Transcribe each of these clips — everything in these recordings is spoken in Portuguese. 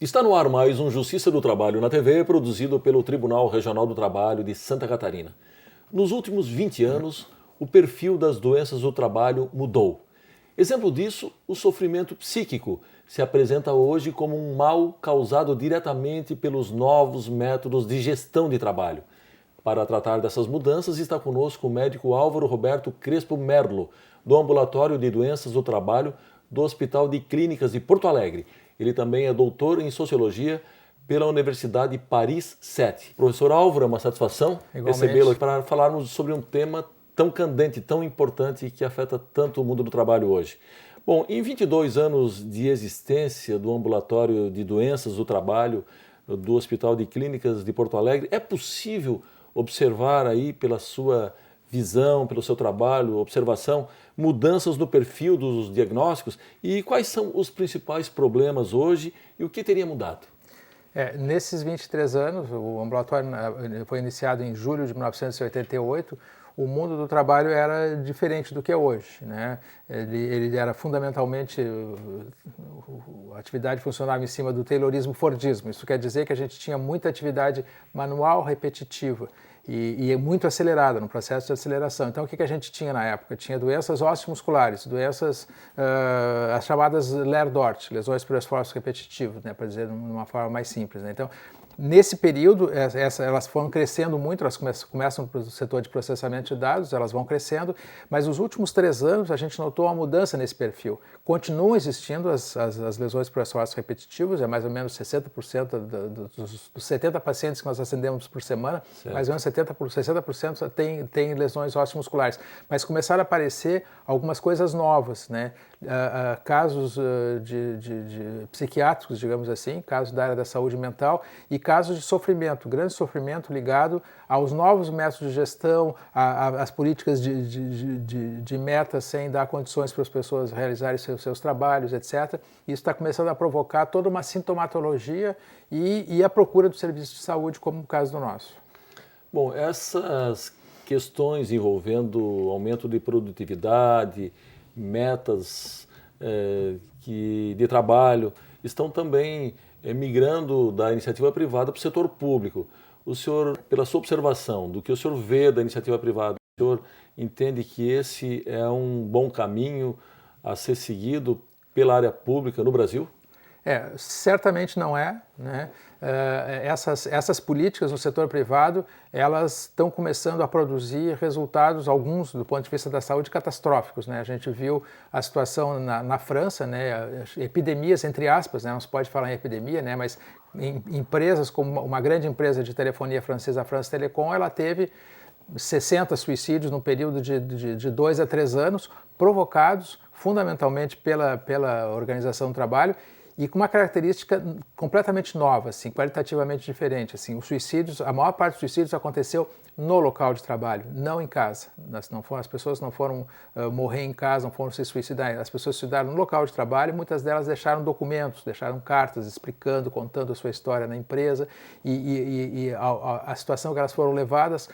Está no ar mais um Justiça do Trabalho na TV, produzido pelo Tribunal Regional do Trabalho de Santa Catarina. Nos últimos 20 anos, o perfil das doenças do trabalho mudou. Exemplo disso, o sofrimento psíquico se apresenta hoje como um mal causado diretamente pelos novos métodos de gestão de trabalho. Para tratar dessas mudanças, está conosco o médico Álvaro Roberto Crespo Merlo, do Ambulatório de Doenças do Trabalho do Hospital de Clínicas de Porto Alegre. Ele também é doutor em Sociologia pela Universidade Paris 7. Professor Álvaro, é uma satisfação recebê-lo aqui para falarmos sobre um tema tão candente, tão importante e que afeta tanto o mundo do trabalho hoje. Bom, em 22 anos de existência do Ambulatório de Doenças do Trabalho do Hospital de Clínicas de Porto Alegre, é possível observar aí pela sua visão, pelo seu trabalho, observação, mudanças no perfil dos diagnósticos e quais são os principais problemas hoje e o que teria mudado? Nesses 23 anos, o ambulatório foi iniciado em julho de 1988, o mundo do trabalho era diferente do que é hoje, né? Ele era fundamentalmente, a atividade funcionava em cima do taylorismo-fordismo. Isso quer dizer que a gente tinha muita atividade manual repetitiva e muito acelerada, no processo de aceleração. Então, o que a gente tinha na época? Tinha doenças osteomusculares, doenças, as chamadas Ler-Dort, lesões por esforço repetitivo, né, para dizer de uma forma mais simples, né? Então, nesse período, elas foram crescendo muito, elas começam no setor de processamento de dados, elas vão crescendo, mas nos últimos 3 anos a gente notou uma mudança nesse perfil. Continuam existindo as lesões por esforço repetitivos, é mais ou menos 60% dos 70 pacientes que nós atendemos por semana, certo. Mais ou menos 60% tem lesões osteomusculares, mas começaram a aparecer algumas coisas novas, né? Casos de psiquiátricos, digamos assim, casos da área da saúde mental e casos de sofrimento, grande sofrimento ligado aos novos métodos de gestão, às políticas de metas sem dar condições para as pessoas realizarem seus trabalhos, etc. Isso está começando a provocar toda uma sintomatologia e a procura do serviço de saúde, como o caso do nosso. Bom, essas questões envolvendo aumento de produtividade, metas de trabalho, estão também migrando da iniciativa privada para o setor público. O senhor, pela sua observação, do que o senhor vê da iniciativa privada, o senhor entende que esse é um bom caminho a ser seguido pela área pública no Brasil? Certamente não é, né? Essas políticas no setor privado, elas estão começando a produzir resultados, alguns do ponto de vista da saúde, catastróficos, né? A gente viu a situação na França, né? Epidemias, entre aspas, né? Não se pode falar em epidemia, né? Mas empresas como uma grande empresa de telefonia francesa, a France Telecom, ela teve 60 suicídios num período de 2 a 3 anos, provocados fundamentalmente pela organização do trabalho, e com uma característica completamente nova, assim, qualitativamente diferente. Assim, os suicídios, a maior parte dos suicídios aconteceu no local de trabalho, não em casa. As pessoas não foram morrer em casa, não foram se suicidar. As pessoas se suicidaram no local de trabalho e muitas delas deixaram documentos, deixaram cartas explicando, contando a sua história na empresa e a situação que elas foram levadas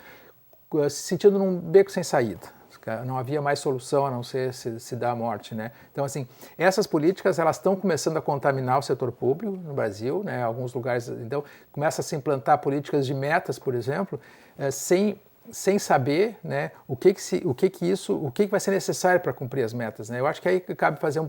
se sentindo num beco sem saída. Não havia mais solução a não ser se dar a morte, né? Então, assim, essas políticas, elas estão começando a contaminar o setor público no Brasil, né? Alguns lugares, então, começa a se implantar políticas de metas, por exemplo, sem saber, né, o que vai ser necessário para cumprir as metas, né? Eu acho que aí cabe fazer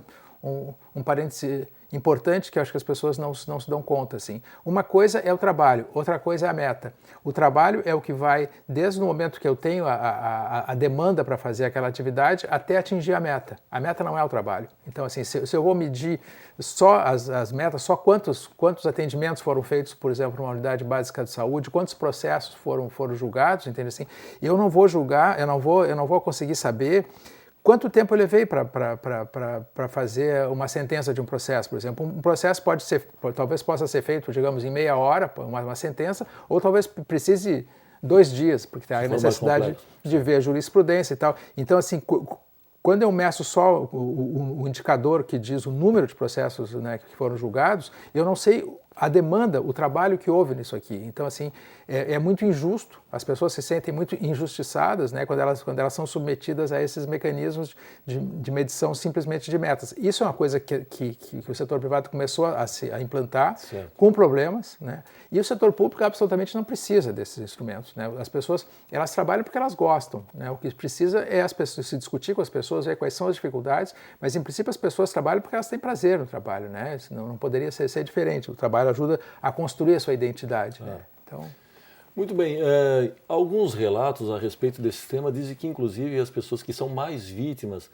um parêntese importante que eu acho que as pessoas não se dão conta, assim. Uma coisa é o trabalho, outra coisa é a meta. O trabalho é o que vai, desde o momento que eu tenho a demanda para fazer aquela atividade, até atingir a meta. A meta não é o trabalho. Então, assim, se eu vou medir só as metas, só quantos atendimentos foram feitos, por exemplo, numa unidade básica de saúde, quantos processos foram julgados, entende assim? Eu não vou julgar, eu não vou conseguir saber quanto tempo eu levei para fazer uma sentença de um processo, por exemplo. Um processo talvez possa ser feito, digamos, em meia hora, uma sentença, ou talvez precise 2 dias, porque tem a necessidade de ver a jurisprudência e tal. Então, assim, quando eu meço só o indicador que diz o número de processos, né, que foram julgados, eu não sei a demanda, o trabalho que houve nisso aqui. Então, assim, é muito injusto, as pessoas se sentem muito injustiçadas, né, quando elas são submetidas a esses mecanismos de medição simplesmente de metas. Isso é uma coisa que o setor privado começou a implantar, certo, com problemas, né, e o setor público absolutamente não precisa desses instrumentos, né. As pessoas, elas trabalham porque elas gostam, né, o que precisa é as pessoas se discutir com as pessoas, ver quais são as dificuldades, mas em princípio as pessoas trabalham porque elas têm prazer no trabalho, né, senão não poderia ser diferente. O trabalho ajuda a construir a sua identidade, né? Então... Muito bem. Alguns relatos a respeito desse tema dizem que, inclusive, as pessoas que são mais vítimas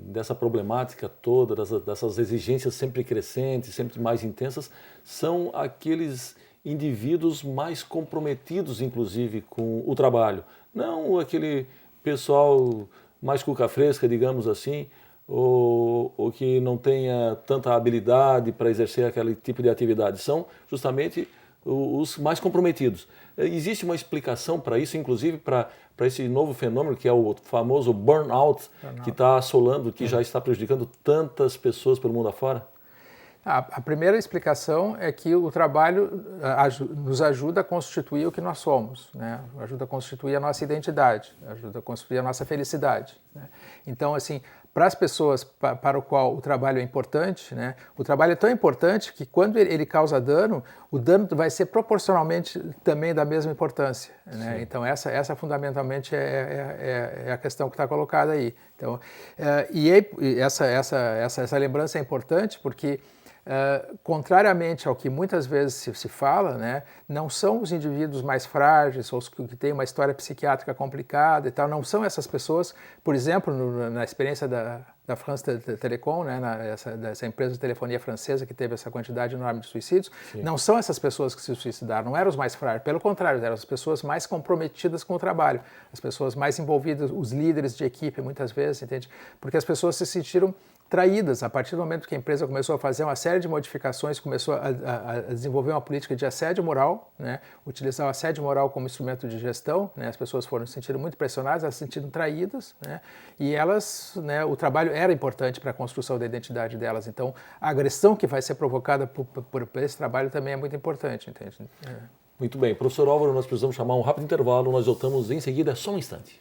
dessa problemática toda, dessas exigências sempre crescentes, sempre mais intensas, são aqueles indivíduos mais comprometidos, inclusive, com o trabalho. Não aquele pessoal mais cuca fresca, digamos assim, ou que não tenha tanta habilidade para exercer aquele tipo de atividade. São justamente os mais comprometidos. Existe uma explicação para isso, inclusive para esse novo fenômeno que é o famoso burnout, que está assolando, que já está prejudicando tantas pessoas pelo mundo afora? A primeira explicação é que o trabalho nos ajuda a constituir o que nós somos, né? Ajuda a constituir a nossa identidade, ajuda a construir a nossa felicidade, né? Então, assim, para as pessoas para o qual o trabalho é importante, né? O trabalho é tão importante que quando ele causa dano, o dano vai ser proporcionalmente também da mesma importância, né? Então, essa fundamentalmente é a questão que está colocada aí. Então, essa lembrança é importante porque contrariamente ao que muitas vezes se fala, né, não são os indivíduos mais frágeis ou os que têm uma história psiquiátrica complicada e tal, não são essas pessoas, por exemplo, na experiência da France Telecom, né, dessa empresa de telefonia francesa que teve essa quantidade enorme de suicídios, sim, não são essas pessoas que se suicidaram, não eram os mais frágeis, pelo contrário, eram as pessoas mais comprometidas com o trabalho, as pessoas mais envolvidas, os líderes de equipe muitas vezes, entende? Porque as pessoas se sentiram traídas a partir do momento que a empresa começou a fazer uma série de modificações, começou a desenvolver uma política de assédio moral, né, utilizar o assédio moral como instrumento de gestão, né, as pessoas foram se sentindo muito pressionadas, elas se sentiram traídas, né, e elas, né, o trabalho era importante para a construção da identidade delas, então a agressão que vai ser provocada por esse trabalho também é muito importante, entende? Muito bem, professor Álvaro, nós precisamos chamar um rápido intervalo, nós voltamos em seguida, só um instante.